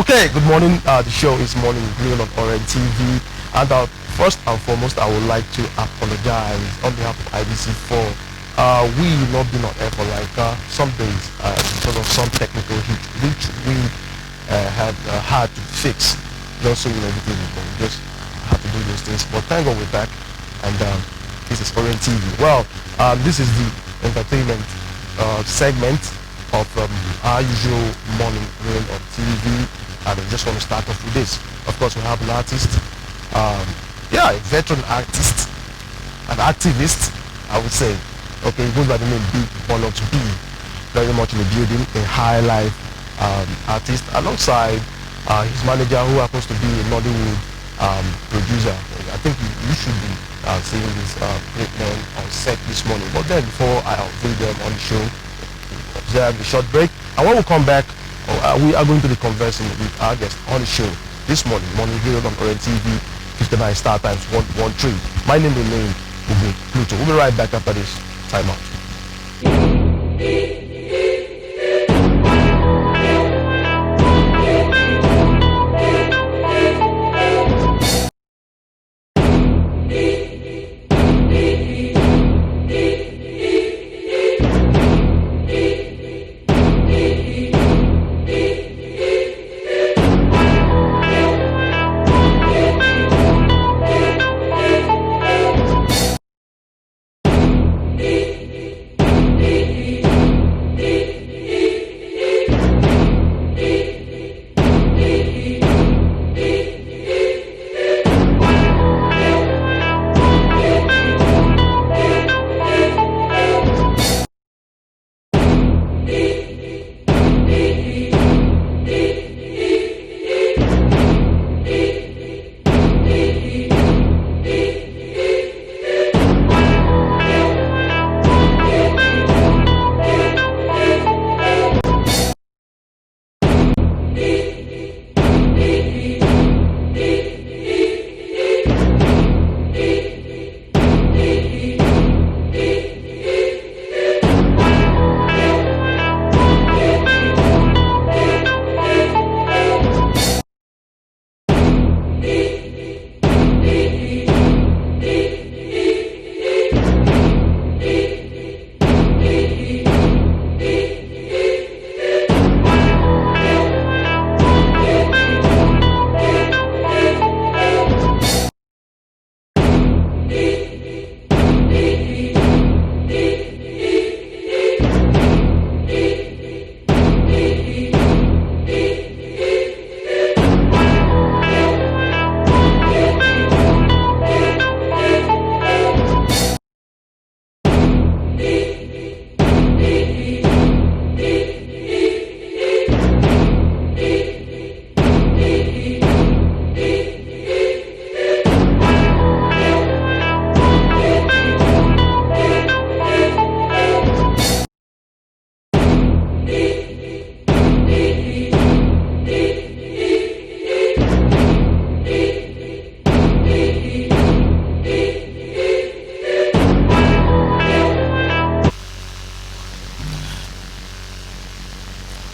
Okay, good morning. The show is Morning Green on Orient TV. And first and foremost, I would like to apologize on behalf of IBC for we not been on air for like some days because of some technical hit which we had had to fix. Just so you know everything, we just have to do those things. But thank God we're back, and this is Orient TV. Well, this is the entertainment segment of our usual morning rain on TV. And I just want to start off with this. Of course, we have an artist, a veteran artist, an activist, I would say. Okay, he goes by the name Bonocks B, very much in the building, a high life artist, alongside his manager, who happens to be a nollywood producer. I think you should be seeing this great man on set this morning. But then, before I unveil them on the show, observe a short break, and when we come back, we are going to be conversing with our guest on the show this morning, Morning Hero on Orient TV, 59 Star Times 113. My name remains UGO PLUTO. We'll be right back after this time out.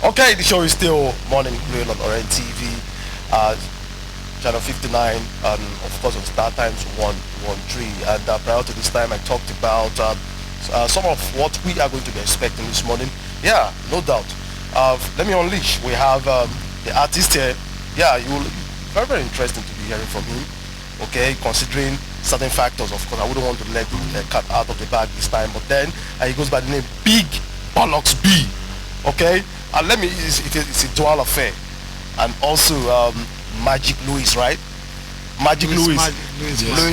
Okay, the show is still Morning Rain on Orient TV, channel 59, and of course on Star Times 113. And prior to this time, I talked about some of what we are going to be expecting this morning. Yeah, no doubt. Let me unleash. We have the artist here. Yeah, you will very, very interesting to be hearing from him. Okay, considering certain factors, of course, I wouldn't want to let the cat out of the bag this time. But then he goes by the name Bonocks B. Okay. Let me, it's a dual affair. And also Magic Louis, right? Louis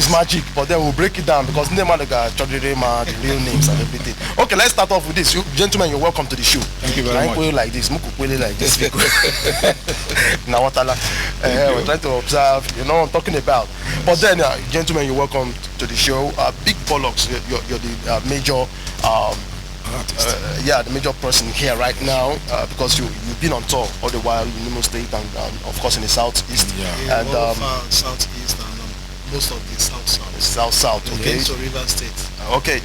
Majicx. But then we'll break it down because name the Treasurer Ohanaeze, the real names and everything. Okay, let's start off with this. Gentlemen, you're welcome to the show. Thank you very much. Like this, like this. Now what we're trying to observe, you know what I'm talking about. But then, gentlemen, you're welcome to the show. Big Bonocks, you're the major the major person here right now because you've been on tour all the while in Imo State and of course in the southeast. Yeah, and southeast and most of the south. Okay. So River State. Okay.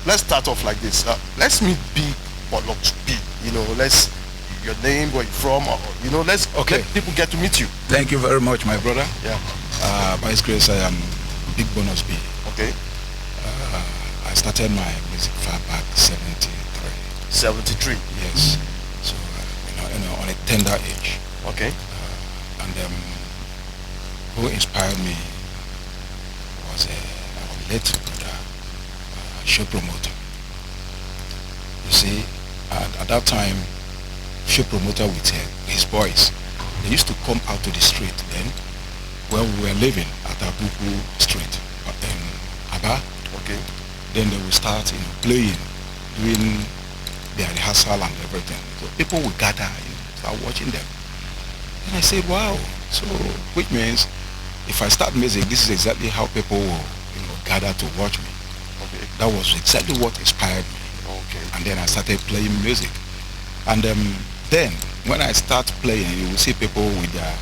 Let's start off like this. Let's meet Big Bonocks B. You know, let's your name, where you're from, or, let's let people get to meet you. Thank you very much, my brother. Yeah. By His grace, I am Big Bonocks B. Okay. I started my music far back 73. 73. Yes. So on a tender age. Okay. And who inspired me was our late brother, show promoter. You see, at that time, show promoter with his boys, they used to come out to the street then, where we were living at Abuja Street in Aba. Okay. Then they will start playing, doing their rehearsal and everything. So people will gather, start watching them. And I said, wow. So which means if I start music, this is exactly how people will gather to watch me. Okay. That was exactly what inspired me. Okay. And then I started playing music. And then when I start playing, you will see people with their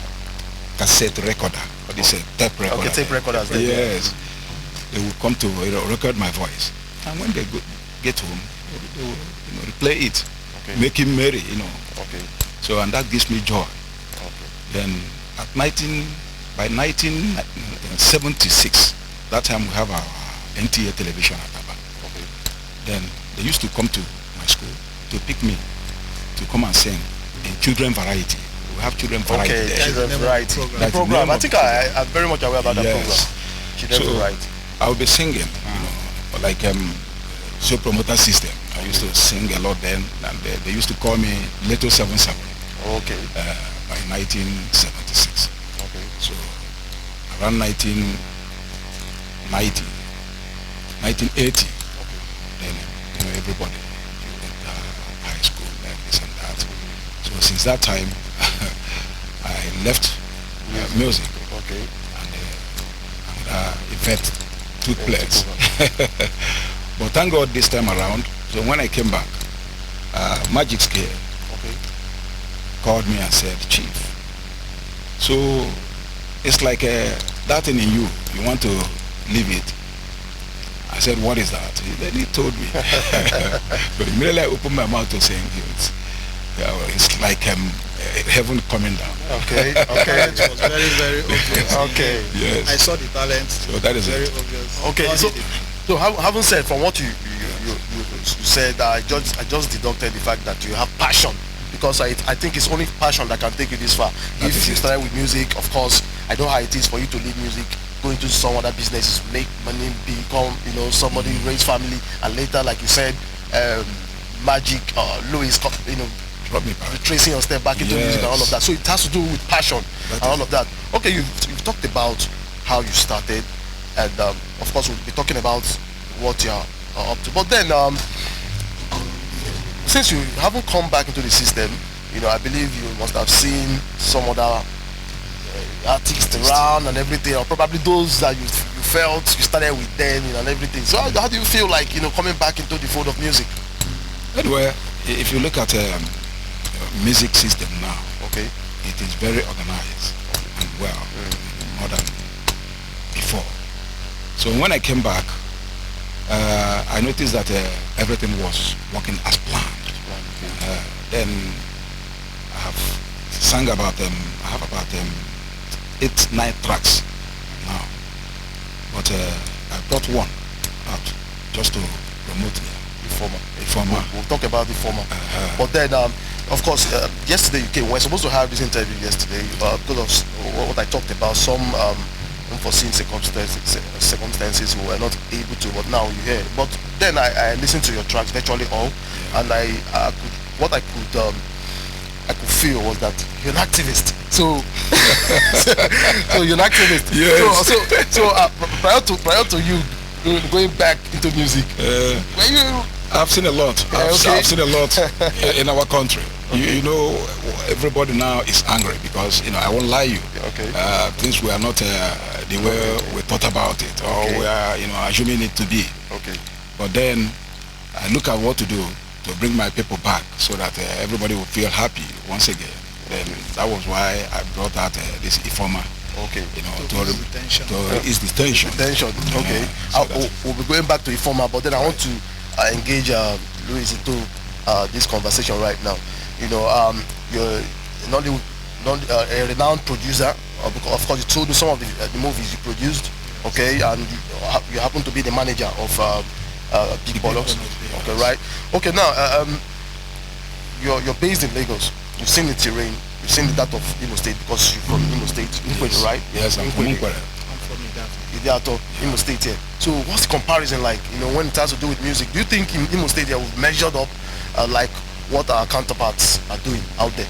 cassette recorder, what they say, tape recorder. Okay, tape recorders. Yes. They will come to record my voice. And when they get home, they will play it, okay, making merry, Okay. So, and that gives me joy. Okay. Then by 1976, that time we have our NTA television at Aba. Okay. Then they used to come to my school to pick me to come and sing in children variety. We have children variety. Okay, there. children variety. The program. I think I'm very much aware about that program. Children variety. I will be singing, like show promoter system. I used to sing a lot then, and they used to call me Little 77. Okay. By 1976. Okay. So around 1980, then everybody went high school and this and that. So since that time, I left music. Okay. And event took place. But thank God this time around. So when I came back, Majicx called me and said, Chief, so it's like that thing in you want to leave it. I said, what is that? Then he told me. But immediately I opened my mouth to saying, it's like heaven coming down. Okay, okay. It was very, very obvious. Okay. Yes. I saw the talent. So that is very it. obvious. Okay, so having said from what you said, I just deducted the fact that you have passion, because I think it's only passion that can take you this far. If you started with music, of course, I know how it is for you to leave music, go into some other businesses, make money, become somebody, raise family, and later, like you said, Magic, Louis, tracing your step back into music and all of that. So it has to do with passion and all of that. Okay, you've talked about how you started, and of course we'll be talking about what you're up to. But then, since you haven't come back into the system, I believe you must have seen some other artists around and everything, or probably those that you felt you started with them and everything. So how do you feel like coming back into the fold of music? Anyway, if you look at music system now, okay, it is very organized and well, more than before. So when I came back, I noticed that everything was working as planned. Then I have sang about them. I have about 8-9 tracks now, but I brought one out just to promote the Ifeoma. We'll talk about the former. But then, of course, yesterday you came. We were supposed to have this interview yesterday because of what I talked about. Some unforeseen circumstances we were not able to, but now you're here. But then I listened to your tracks, virtually all, and I could feel was that you're an activist. So you're an activist. Yes. So prior to you going back into music, were you? I've seen a lot. I've seen a lot in our country. Everybody now is angry because I won't lie you. Okay. Things were not the way we thought about it, or we are assuming it to be. Okay. But then I look at what to do to bring my people back so that everybody will feel happy once again. Then that was why I brought out this Ifeoma. Okay. To ease the tension. Okay. We'll be going back to Ifeoma, but then I want to engage Louis into this conversation right now. you're a renowned producer. Because of course, you told me some of the movies you produced. Okay, and you happen to be the manager of Big Bonocks. Okay, right. Okay, now you're based in Lagos. You've seen the terrain. You've seen that of Imo State because you're from Imo State, Yes. right? Yes, I'm from Nkwere. I'm from Idaho. Idaho, Imo State here. So what's the comparison like? When it has to do with music, do you think in Imo State here we've measured up like what our counterparts are doing out there?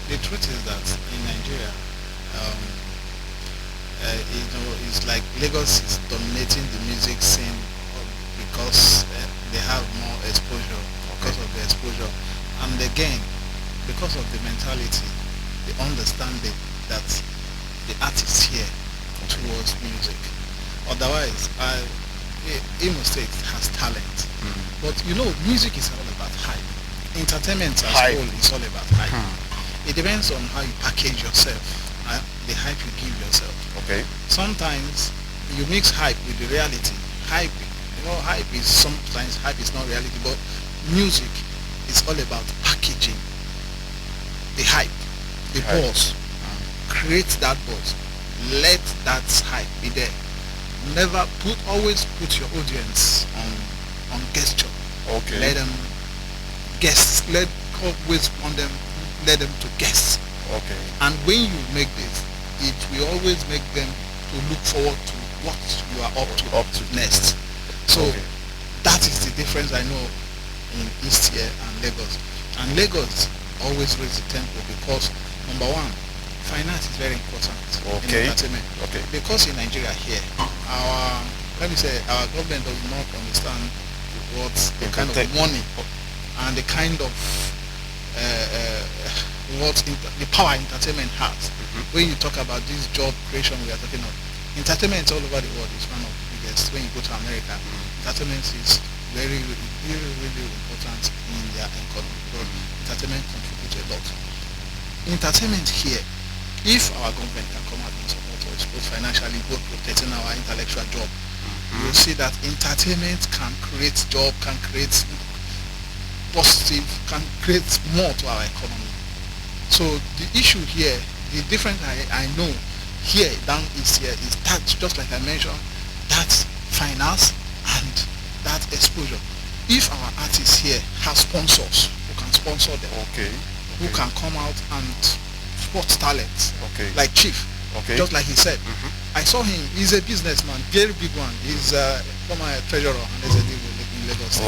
The truth is that in Nigeria, it's like Lagos is dominating the music scene because they have more exposure, because of the exposure, and again, because of the mentality, the understanding that the artist here towards music. Otherwise, Imo State has talent, but music is all about hype. Entertainment as a whole is all about hype. It depends on how you package yourself, the hype you give yourself. Okay. Sometimes you mix hype with the reality. Hype sometimes hype is not reality, but music is all about packaging the hype, the buzz. Create that buzz. Let that hype be there. Always put your audience on gesture. Okay. Let them guess. Always want them. Let them to guess. Okay. And when you make this, it will always make them to look forward to what you are up to next. So that is the difference I know in East here and Lagos. And Lagos always raise the tempo because number one, finance is very important in entertainment. Okay. Because in Nigeria here, our government does not understand what the kind of money and the kind of the power entertainment has. When you talk about this job creation we are talking of, entertainment all over the world is one of the biggest. When you go to America, entertainment is very, really, really important in their economy. Because entertainment contributes a lot. Entertainment here, if our government can come out and support us both financially, both protecting our intellectual job, you will see that entertainment can create job, can create positive, can create more to our economy. So the issue here, the difference I know here down east here is that, just like I mentioned, that finance and that exposure. If our artists here have sponsors who can sponsor them, who can come out and spot talent, like Chief, just like he said. I saw him, he's a businessman, very big one. He's former Treasurer Ohanaeze in Lagos.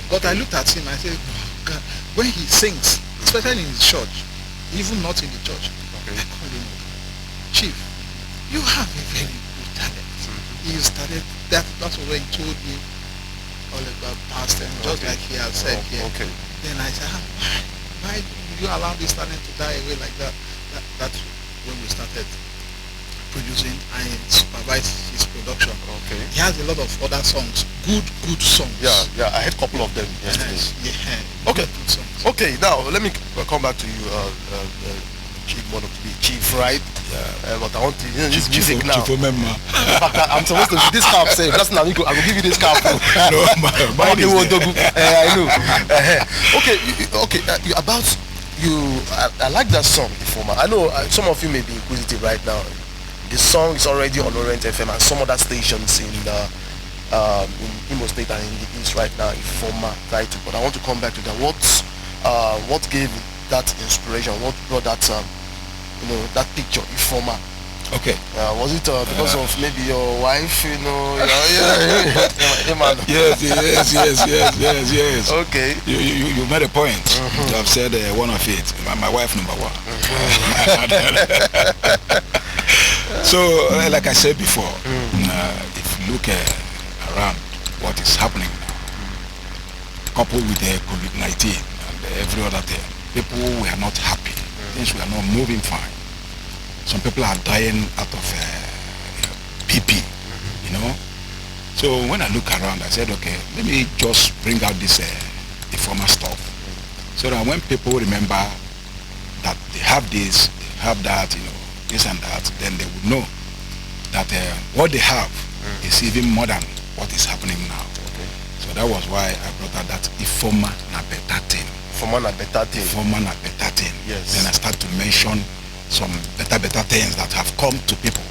But I looked at him, I said, God, when he sings, especially in his church, even not in the church, I call him, Chief, you have a very good talent. You started, that's when he told me all about past and just like he has said here. Then I said, why do you allow this talent to die away like that? That's when we started producing and supervise his production. He has a lot of other songs, good songs. Yeah, I had a couple of them yesterday. Good songs. Okay, now let me come back to you, Chief, right? But I want to, this music now. Chief Omemma. In fact, I'm supposed to this cap say that's now I will give you this cap. No, mine is I know. About you, I like that song, Ifeoma. I know some of you may be inquisitive right now. The song is already on Orient FM and some other stations in Imo State and in the East right now, Ifeoma title. But I want to come back to that. What gave that inspiration? What brought that that picture, Ifeoma? Was it because of maybe your wife? Yes. Okay. You made a point. You have said one of it. My wife number one. So, like I said before, if you look around what is happening now, coupled with the COVID-19 and every other thing, people were not happy. Things were not moving fine. Some people are dying out of PP, So when I look around, I said, okay, let me just bring out this Ifeoma stuff, so that when people remember that they have this, they have that, this and that, then they would know that what they have is even more than what is happening now. So that was why I brought out that Ifeoma na better thing. Ifeoma na better thing. Ifeoma na better thing. Yes. Then I start to mention some better things that have come to people.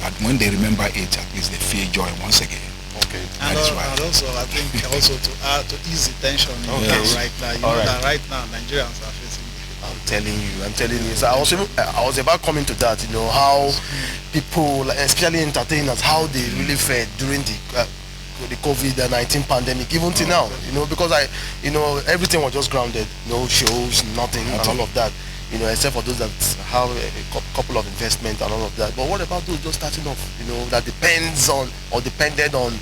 But when they remember it, at least they feel joy once again. Okay. And, and also, I think also to add to ease the tension right now. You know that right now Nigerians are facing. I'm telling you. So I was about coming to that. You know how people, especially entertainers, how they really fared during the COVID-19 pandemic, even till now. You know, because everything was just grounded. No shows, nothing, and all of that. You know, except for those that have a couple of investment and all of that. But what about those just starting off? You know, that depends on or depended on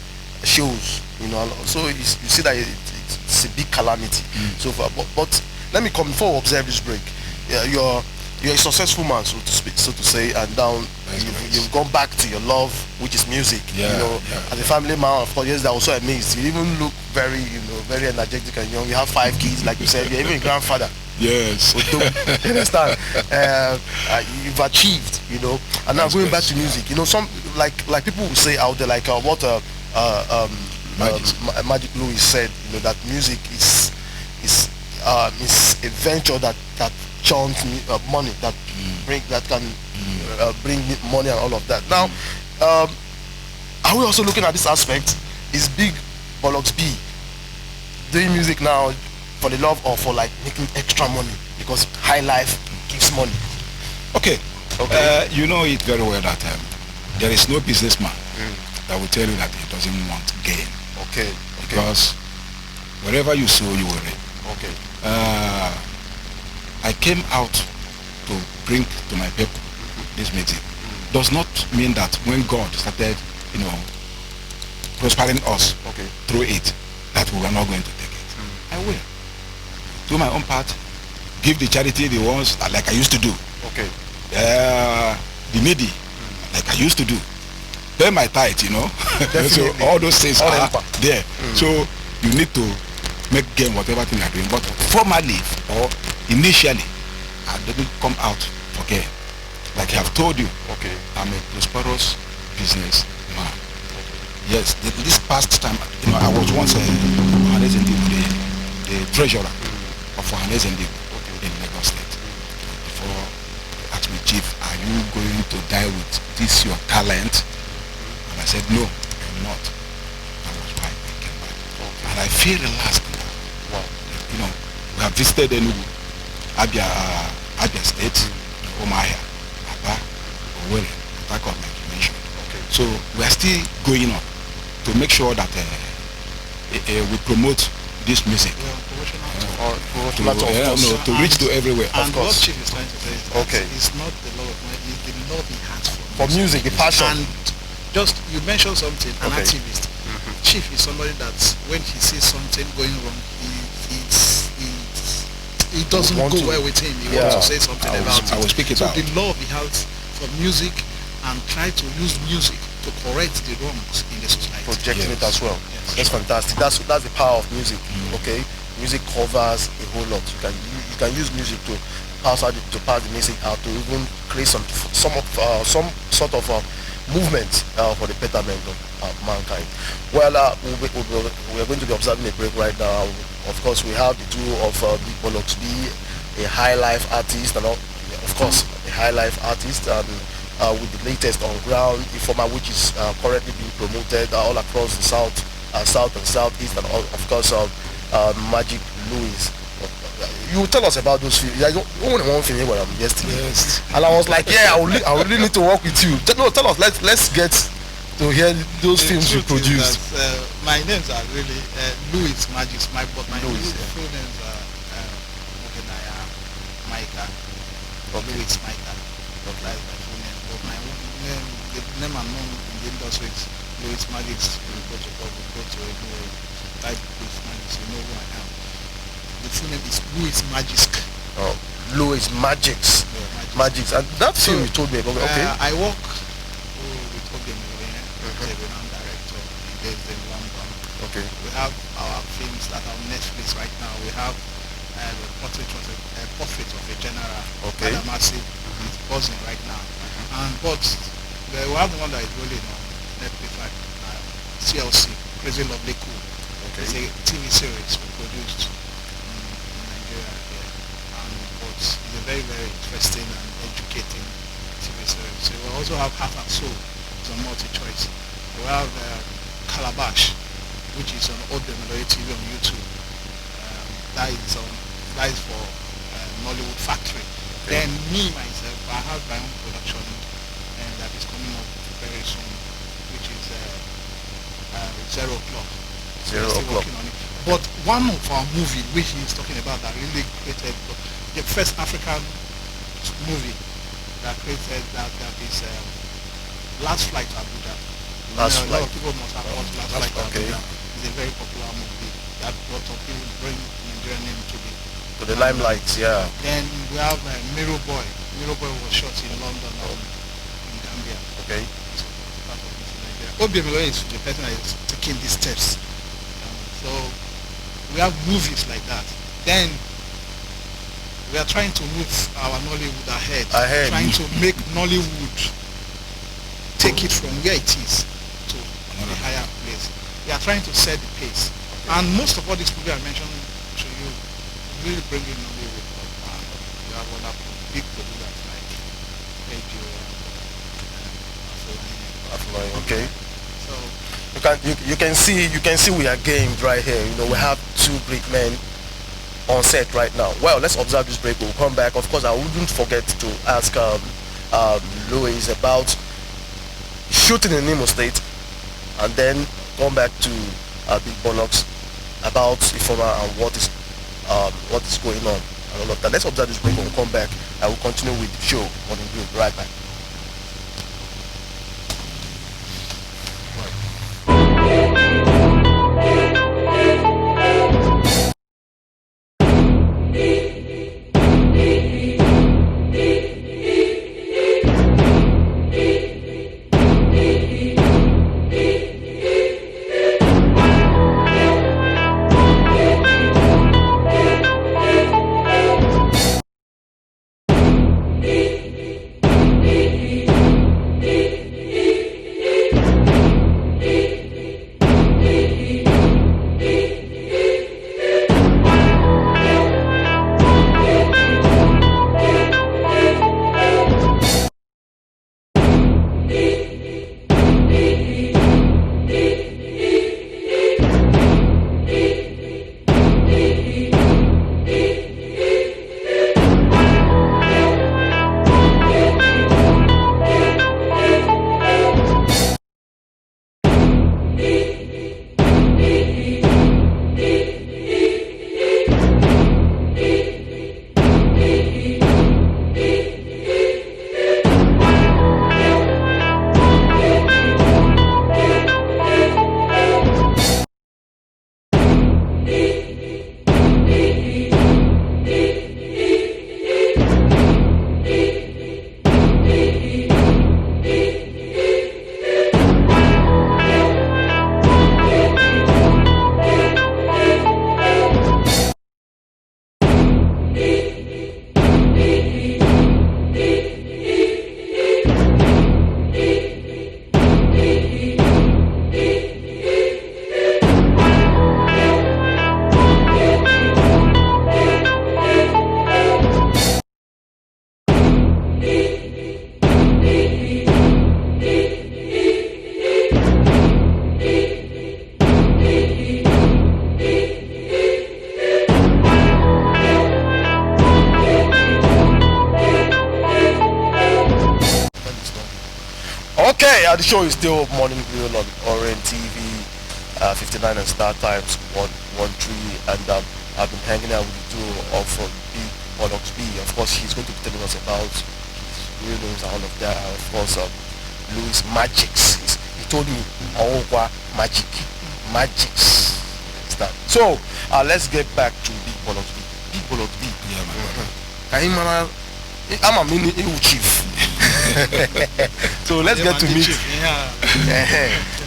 shows. You know, so you see that it's a big calamity. So far, but let me come before we observe this break. You're a successful man, so to say, and down you've gone back to your love, which is music. You know, as a family man, of course, yes, that was so amazed. You even look very energetic and young. You have 5 kids, like you said. You're even a grandfather. Yes. You understand? You've achieved, you know. And now going back to music, you know, some like people will say out there, like what Magic Louis said, you know, that music is a venture that churns money, that can bring money and all of that. Now, are we also looking at this aspect? Is Big Bonocks B doing music now for the love or for like making extra money? Because high life gives money. Okay. You know it very well that there is no businessman that will tell you that he doesn't want gain. Okay. Because wherever you sow, you will reap. Okay. I came out to bring to my people this meeting. Does not mean that when God started, you know, prospering us through it, that we are not going to take it. I will. Do my own part, give the charity the ones like I used to do. Okay. The needy, like I used to do. Pay my tithe, you know. So all those things are there. So you need to make gain whatever thing you are doing. But formally or initially, I didn't come out for gain. Like I have told you, I'm a prosperous business man. Yes, this past time, you know, I was once Ohanaeze the treasurer of Ohanaeze in Lagos State. Before they asked me, Chief, are you going to die with this your talent? And I said, no, I'm not. That was why I came back. And I feel relaxed now. Wow. You know, we have visited Enugu, Abia State, Omahia, Aba, Owerri, like I mentioned. So we are still going on to make sure that we promote this music. To reach to everywhere. And what Chief is trying to say is that it's not the love of money, it's the love he has for music, the passion. And just, you mentioned something, an activist. Chief is somebody that when he sees something going wrong, he doesn't go well with him. He wants to say something about it. I will speak it so out. the love he has for music and try to use music to correct the wrongs in the society. Projecting it as well. That's fantastic. That's the power of music. Okay, music covers a whole lot. You can use music to pass the message out, to even create some sort of movement for the betterment of mankind. Well, we are going to be observing a break right now. Of course, we have the duo of Big Bonocks B, a high life artist, and of course a high life artist, and with the latest on ground Ifeoma, which is currently being promoted all across the south and southeast, and of course Magic Louis. You tell us about those films. I only one film where I'm yesterday, and I was like, I really need to work with you. No, tell us. Let's get to hear those films you produced. My names are really Louis Majicx, but my full names are Micah. Louis Micah. That's my full name. But my name, the name I'm known in the industry is Louis Majicx. Go to type Louis Majicx, you know who I am. The full name is Louis Majicx. Oh, Louis Majicx. Majicx. And that film you told me about. I work with Orient, the renowned director. He based in London. We have our films that are on Netflix right now. We have Portrait of a General. Massive. It's buzzing right now. But we have the one that is really on Netflix right now. CLC, Crazy Lovely Cool. Okay. It's a TV series we produced in Nigeria here, and but it's a very very interesting and educating TV series. So we also have Heart and Soul, it's a multi-choice. We have Calabash, which is on Audio Melody TV on YouTube. That is for Nollywood Factory. Okay. Then me myself, I have my own production that is coming up very soon, which is 0 o'clock. 0 We're still o'clock. working on it. But one of our movie which he's talking about that really created the first African movie that created that is Last Flight to Abuja. Last A lot Flight. of people must have watched Last Flight to Okay. Abuja. It's a very popular movie that brought up people bring Nigerian name To the limelight, yeah. Then we have Miro Boy. Miro Boy was shot in London in Gambia. Okay. So part of it in Nigeria. Obiemelo is the person that is taking these steps. So we have movies like that. Then we are trying to move our Nollywood ahead. Trying to make Nollywood take it from where it is to a higher place. We are trying to set the pace. And most of all these movies I mentioned to you really bring in Nollywood. And we have other big producers like Radio Okay. So You can see we are gamed right here. You know, we have two great men on set right now. Well, let's observe this break. We'll come back. Of course, I wouldn't forget to ask Louis about shooting in Imo State, and then come back to Big Bonocks about Ifeoma and what is going on and all of that. Let's observe this break. When we come back, I will continue with the show on the group. Right back. The show is still Morning Grill on Orient TV, 59 and Star Times 113, and I've been hanging out with the duo of Big Bonocks B. Of course, he's going to be telling us about his real names and all of that. Of course, Louis Majicx. He told me, Owerri Majicx. So let's get back to Big Bonocks B. Big Bonocks B. Yeah, my brother. I'm a mini chief. So let's get to meet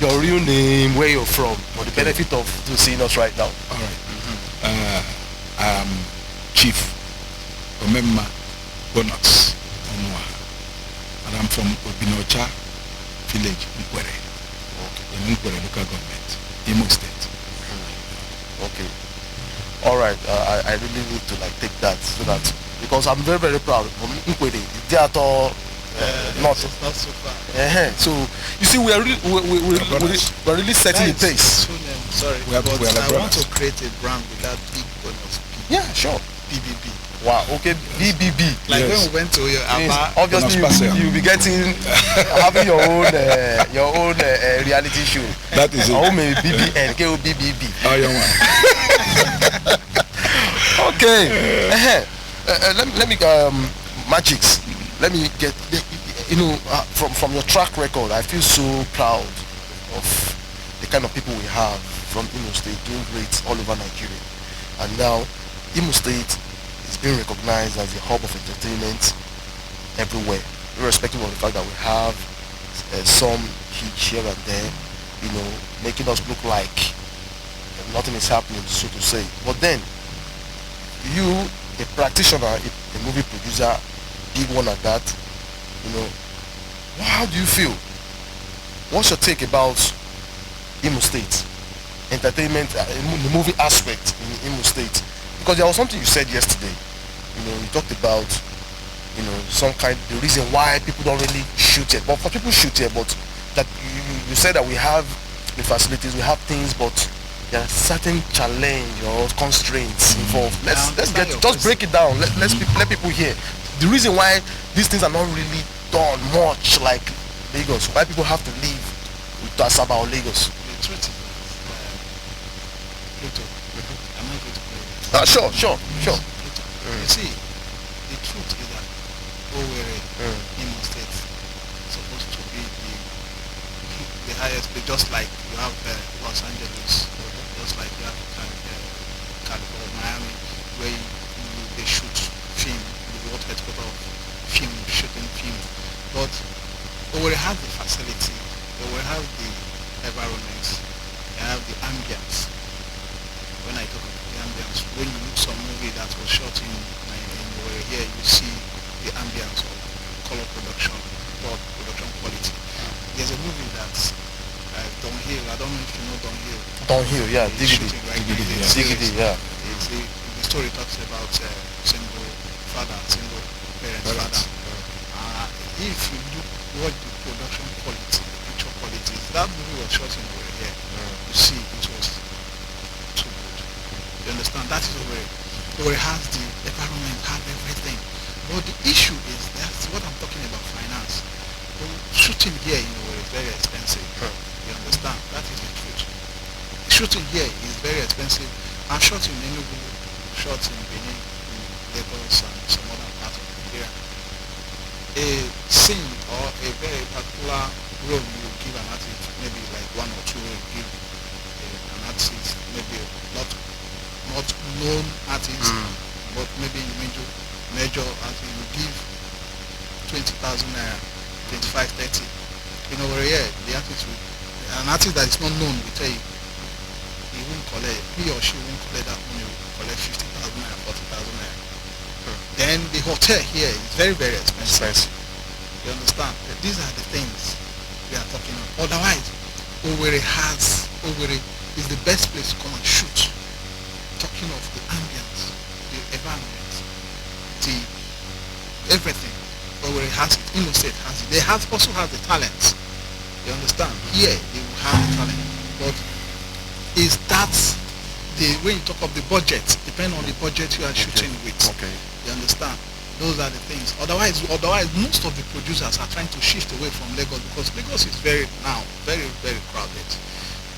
your real name, where you're from, for the benefit of those seeing us right now. All right. I'm Chief Omemma Bonocks Onwa, and I'm from Obinocha village, Nkwere, in Nkwere local government, Imo State. All right, I really need to like take that so that because I'm very very proud from Nkwede, theater, not it's not so far. so you see we are really we're really setting the That is pace. soon, sorry, We are but like I want brothers. to create a brand with that big bonus Yeah, sure. BBB. Wow. Okay. BBB. Like Yes. when we went to your Means Aba, obviously Bonus Passer. you'll be getting having your own reality show. That is it. Oh, maybe BBN, KOBBB. Oh, young one. Okay. Let me Majicx. Let me get from your track record. I feel so proud of the kind of people we have from Imo State doing great all over Nigeria, and now Imo State is being recognized as the hub of entertainment everywhere, irrespective of the fact that we have some hits here and there, making us look like nothing is happening, so to say. But then, you, a practitioner, a movie producer, big one at that, how do you feel? What's your take about Imo State? Entertainment, the movie aspect in Imo State? Because there was something you said yesterday. You talked about, the reason why people don't really shoot here. But for people shoot here, but that you said that we have the facilities, we have things, but there are certain challenge or constraints involved. Just break it down. Let people hear the reason why these things are not really done much like Lagos. Why people have to leave to Asaba or Lagos. the truth is Pluto. I'm not going to play it. Sure. Pluto. You see, the truth is that Owerri Imo State is supposed to be the highest place, just like you have Los Angeles, just like you have California, Miami, where they shoot film, the world headquarters of film, shooting film. But Owerri has the facility, Owerri has the environment, they have the ambience. When I talk about the ambience, when you look some movie that was shot in Owerri here, you see the ambience of color production, production quality. There's a movie that's Downhill. I don't know if you know Downhill. Downhill, yeah, Shooting Diggity. right now. Diggity, yeah. The story talks about single father, single parents, father. If you look what the production quality, picture quality, that movie was shot in Owerri here. You see, it was too good. You understand? That is Owerri. Owerri has the environment, have everything. But the issue is that's what I'm talking about, finance. Shooting here in Owerri is very expensive. You understand? That is the truth. Shooting here is very expensive. I've shot in Enugu, shot in Benin, in Lagos, and some other parts of Nigeria. A scene or a very particular role you give an artist, maybe like one or two you give an artist, maybe not known artist, but maybe in major artist, you give 20,000 naira, 25, 30. Here, the artist will, an artist that is not known will tell you, he or she won't collect that money, will collect 50,000 naira, 40,000 naira. Then the hotel here is very, very expensive. You understand? These are the things we are talking about. Otherwise, Owerri is the best place to come and shoot. Talking of the ambience, the environment, the everything. Owerri has it. Imo State has it. They also have the talents. You understand? Here they will have the talent. But is that when you talk of the budget, depend on the budget you are shooting with. Okay. You understand? Those are the things. Otherwise, most of the producers are trying to shift away from Lagos because Lagos is very, very crowded.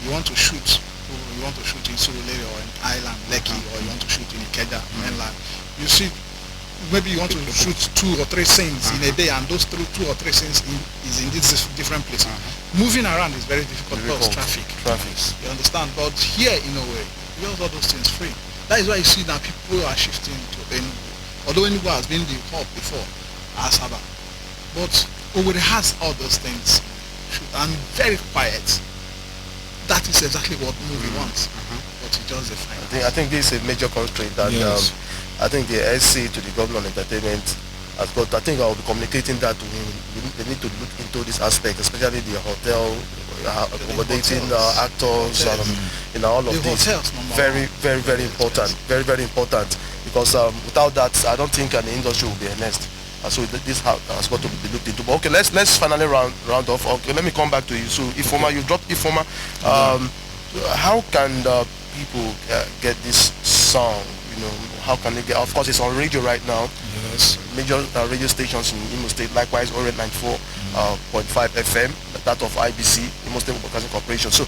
You want to shoot in Surulere or in Island, Lekki, or you want to shoot in Ikeja, mainland. You see, maybe you want to shoot 2 or 3 scenes in a day, and those 2 or 3 scenes is in these different places. Moving around is very difficult because traffic. You understand? But here, in a way, you have all those things free. That is why you see that people are shifting to Enugu. Although Enugu has been the hub before, Asaba. But Owerri has all those things and very quiet. That is exactly what movie wants. But it just defines. I think this is a major constraint that Yes. I think the SC to the government on entertainment has got. I think I will be communicating that to him. They need to look into this aspect, especially the hotel accommodating actors and all of The this. hotels, number Very, one. very, very important. Very, very important. Because without that, I don't think the industry will be enhanced. So this has got to be looked into. But okay, let's finally round off. Okay, let me come back to you. So Ifeoma, you dropped Ifeoma. How can people get this song? How can they get? Of course, it's on radio right now. Yes. Major radio stations in Imo State, likewise Orient 94.5 FM, that of IBC, Imo State Broadcasting Corporation. So,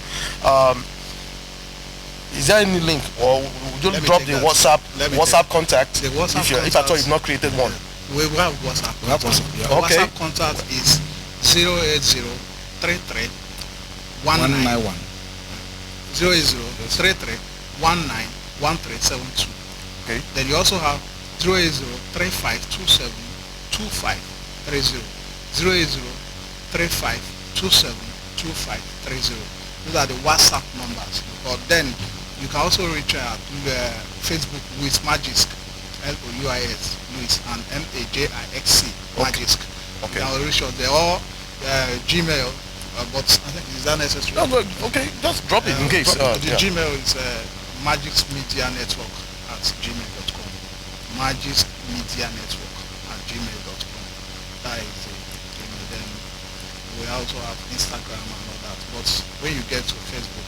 is there any link, or would you drop the WhatsApp contact? The WhatsApp if at all you've not created one. We have WhatsApp. We have WhatsApp. Yeah. Okay. WhatsApp contact is 08033 191. 08033 191372. Okay. Then you also have 08035272530. 08035272530. Those are the WhatsApp numbers. But then you can also reach out to Facebook Louis Majicx, Louis, Louis, and Majixc, Majicx. Okay. Now reach out. They're all Gmail, but I think is that necessary? No, no, okay, just drop it in case. The Gmail is Majicx Media Network at gmail.com. Majicx Media Network at gmail.com. That is it. Then we also have Instagram and all that. But when you get to Facebook,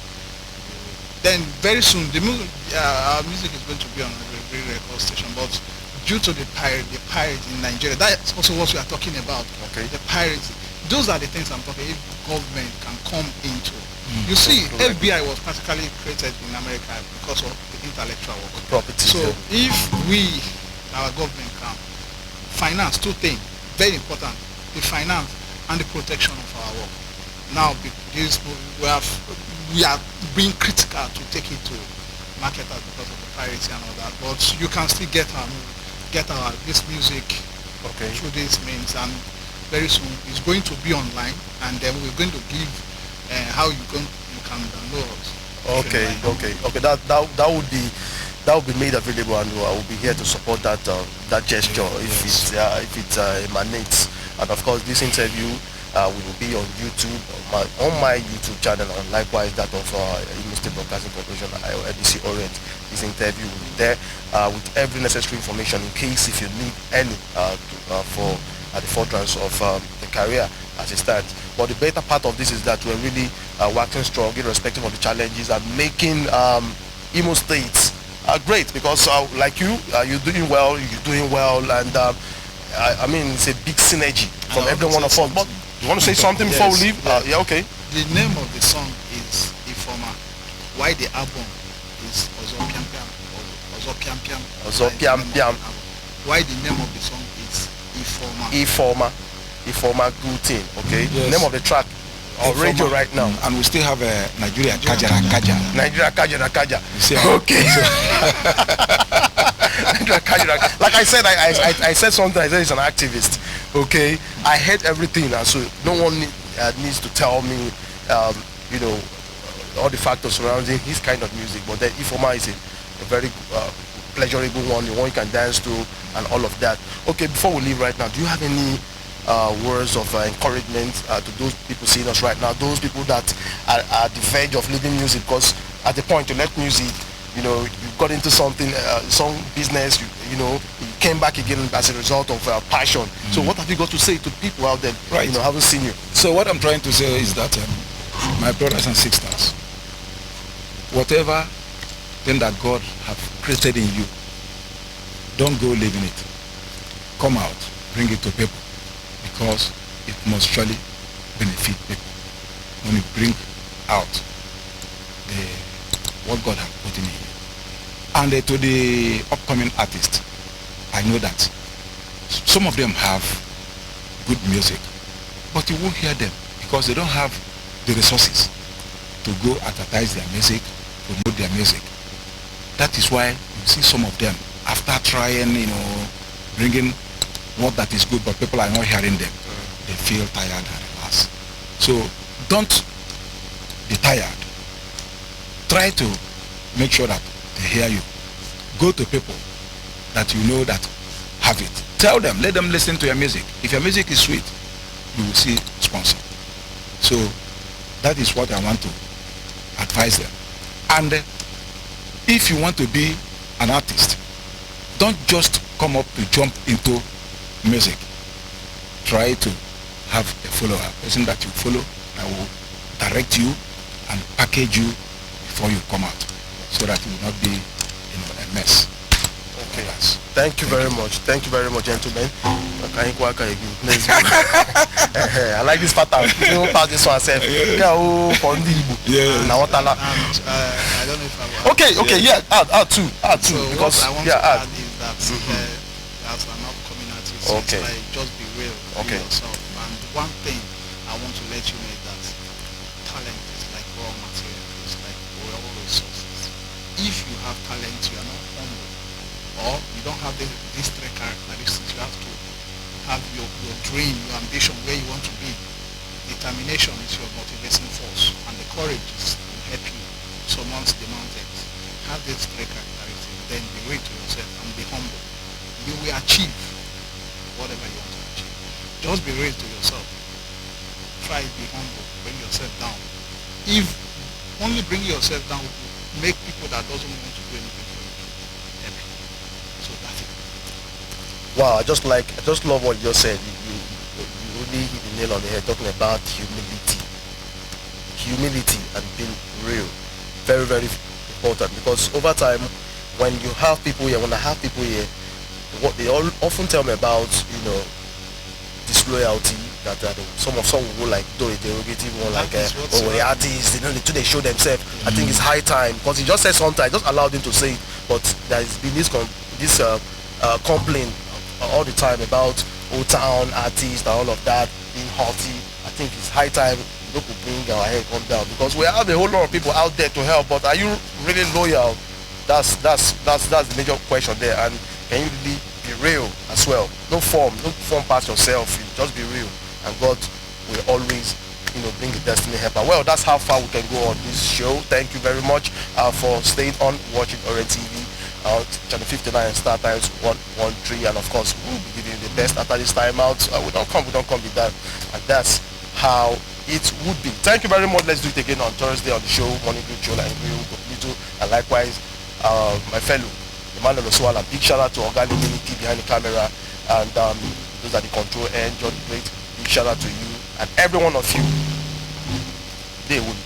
then very soon our music is going to be on every record station. But due to the pirate in Nigeria, that's also what we are talking about. Okay. The piracy. Those are the things I'm talking. If government can come into, you see, FBI was practically created in America because of the intellectual work. Property. So if our government can finance two things, very important, the finance and the protection of our work. Now we are being critical to take it to marketers because of the piracy and all that. But you can still get this music through these means, and very soon it's going to be online, and then we're going to give how you can download. Okay. That would be made available, and I will be here to support that gesture if it emanates. And of course, this interview will be on YouTube, on my YouTube channel, and likewise that of Imo State Broadcasting Corporation, IBC Orient. This interview will be there with every necessary information in case if you need any for the furtherance of the career as it stands. But the better part of this is that we're really working strong, irrespective of the challenges, and making Imo State great, because like you're doing well, and I mean, it's a big synergy from every one of us. But you want to say something before we leave? Yeah, okay. The name of the song is Ifeoma. Why the album is Ozopiampiam. Why the name of the song is Ifeoma. Ifeoma good thing, okay? Yes. Name of the track on radio right now. And we still have Nigeria Kajara. Nigeria Kajara. Okay. Like I said, I said something. I said it's an activist. Okay, I heard everything, and so no one needs to tell me, all the factors surrounding his kind of music. But then Ifeoma is a very pleasurable one, the one you can dance to, and all of that. Okay, before we leave right now, do you have any words of encouragement to those people seeing us right now, those people that are at the verge of leaving music? Because at the point you left music, you got into something, some business, you came back again as a result of passion. So what have you got to say to people out there, haven't seen you? So what I'm trying to say is that my brothers and sisters, whatever thing that God have created in you, don't go leaving it. Come out, bring it to people, because it must surely benefit people when you bring out what God has put in you. And to the upcoming artists, I know that some of them have good music, but you won't hear them because they don't have the resources to go advertise their music, promote their music. That is why you see some of them, after trying, bringing what that is good, but people are not hearing them, they feel tired and relaxed. So don't be tired. Try to make sure that they hear you. Go to people that you know that have it. Tell them, let them listen to your music. If your music is sweet, you will see sponsor. So that is what I want to advise them. And if you want to be an artist, don't just come up to jump into music. Try to have a follower, a person that you follow that will direct you and package you before you come out, so that you will not be a mess. Okay. Thank you very much. Thank you very much, gentlemen. Let's go. I like this pattern. You know, pass this one, self. Yeah. Now what? I don't know if I will. Okay. Yeah. Add two. So because what I want to add is that as an upcoming artist, Okay. it's like just be real, be yourself. And one thing I want to let you know is that talent is like raw material, it's like raw resources. If you have talent, you are not humble, or you don't have these three characteristics, you have to have your dream, your ambition, where you want to be. Determination is your motivating force, and the courage is to help you surmount the mountains. Have these three characteristics, then be real to yourself and be humble. You will achieve whatever you want to achieve. Just be real to yourself. Try to be humble. Bring yourself down. If only bring yourself down will make people that doesn't want to do anything for you happy. So that's it. Wow, I just love what you just said. You really hit the nail on the head, talking about humility and being real. Very, very important, because over time, when I have people here, what they all often tell me about, disloyalty, that some will like do a derogative one, like the artists, they show themselves. I think it's high time, because he just said sometimes, just allow them to say it, but there's been this complaint all the time about old town artists and all of that being haughty. I think it's high time we could bring our head come down, because we have a whole lot of people out there to help, but are you really loyal? That's the major question there. And can you really be real as well? No form past yourself. You just be real, and God will always bring a destiny helper. Well, that's how far we can go on this show. Thank you very much for staying on watching Orient TV, channel 59 Star Times 113, and of course we'll be giving you the best after this time out. We don't come with that, and that's how it would be. Thank you very much. Let's do it again on Thursday on the show, Morning Good Show, and UGO PLUTO, and likewise my fellow Emmanuel Oswala. Big shout out to Organic Unity behind the camera, and those are the control end. John the Great. Big shout out to you and every one of you. They would